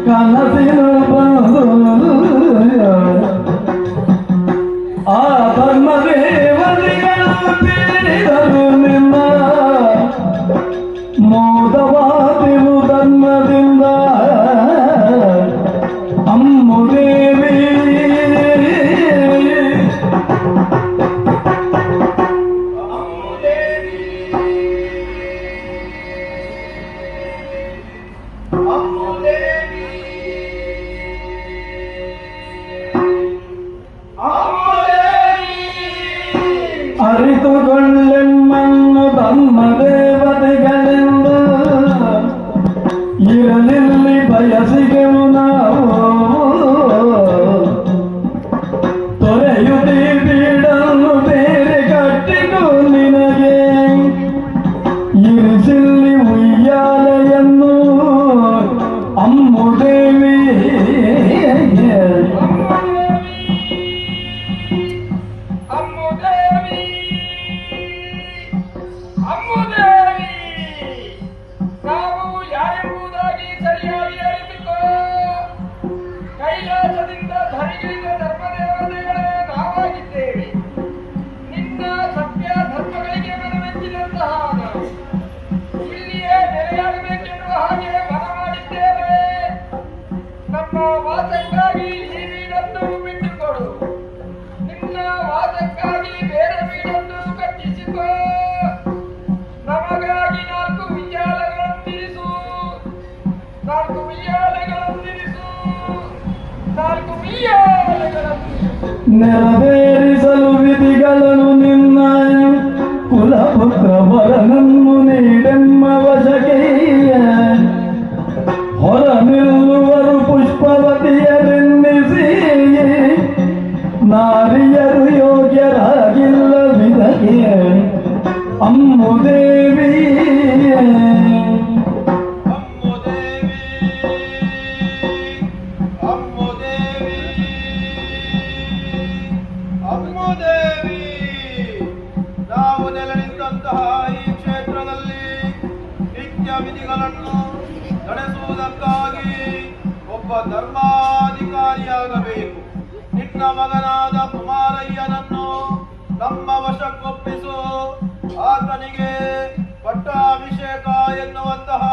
ಕನಸಿನ ಬಂದು ಆ ಧರ್ಮದೇವತೆಗಳು ಬೇಡಿದರು ನಿನ್ನ ಮೋದವಾದಿವು ಧರ್ಮದಿಂದ ಅಮ್ಮುದೇವಿ ಅರಿತುಕೊಳ್ಳೆಮ್ಮನ್ನು ಧರ್ಮದೇವತೆಗಳೆಂದು ಇರಲಿಲ್ಲಿ ಬಯಸಿಗೆವು ನಾವು ತೊರೆಯುತ್ತೀ ಬೀಡನ್ನು ಬೇರೆ ಕಟ್ಟಿತು ನಿನಗೆ ಇರಿಸಿಲ್ಲಿ ಉಯ್ಯಾಲೆಯನ್ನು ಅಮ್ಮುದೇವಿ ಕೈಲಾಸದಿಂದ ಧರಿಗಿಳಿದ ಧರ್ಮದೇವತೆಗಳೇ ನಾವಾಗಿದ್ದೇವೆ. ನಿನ್ನ ಸತ್ಯ ಧರ್ಮಗಳಿಗೆ ಮನವೆಚ್ಚಿದಂತಹ ನಾವು ಇಲ್ಲಿಯೇ ನೆಲೆಯಾಗಬೇಕೆನ್ನುವ ಹಾಗೆ ಮನ ಮಾಡಿದ್ದೇವೆ. ನಮ್ಮ ವಾಸಕ್ಕಾಗಿ ಈ ವೀಡನ್ನು ಬಿಟ್ಟುಕೊಡು. ನಿನ್ನ ವಾಸಕ್ಕಾಗಿ ಬೇರೆ ವೀಡನ್ನು ಕಟ್ಟಿಸಿಕೋ. ನಮಗಾಗಿ 4 ಉಯ್ಯಾಲೆಗಳನ್ನಿರಿಸು. 4 ಉಯ್ಯಾಲೆಗಳನ್ನಿರಿಸು. ನೆರವೇರಿಸಲು ವಿಧಿಗಳನ್ನು ನಿನ್ನ ಕುಲಪುತ್ರ ವರನನ್ನು ನೀಡೆಮ್ಮ ವಶಕ್ಕೆ ಹೊರ ನಿಲ್ಲುವರು ಪುಷ್ಪವತಿಯರೆನ್ನಿಸಿ ನಾರಿಯರು ಯೋಗ್ಯರಾಗಿಲ್ಲವಿದಕ್ಕೆ ಅಮ್ಮುದೇವಿ ನಾವು ನೆಲೆ ನಿಂತಹ ಈ ಕ್ಷೇತ್ರದಲ್ಲಿ ನಿತ್ಯ ವಿಧಿಗಳನ್ನು ನಡೆಸುವುದಕ್ಕಾಗಿ ಒಬ್ಬ ಧರ್ಮಾಧಿಕಾರಿಯಾಗಬೇಕು. ನಿನ್ನ ಮಗನಾದ ಕುಮಾರಯ್ಯನನ್ನು ನಮ್ಮ ವಶಕ್ಕೊಪ್ಪಿಸು. ಆತನಿಗೆ ಪಟ್ಟಾಭಿಷೇಕ ಎನ್ನುವಂತಹ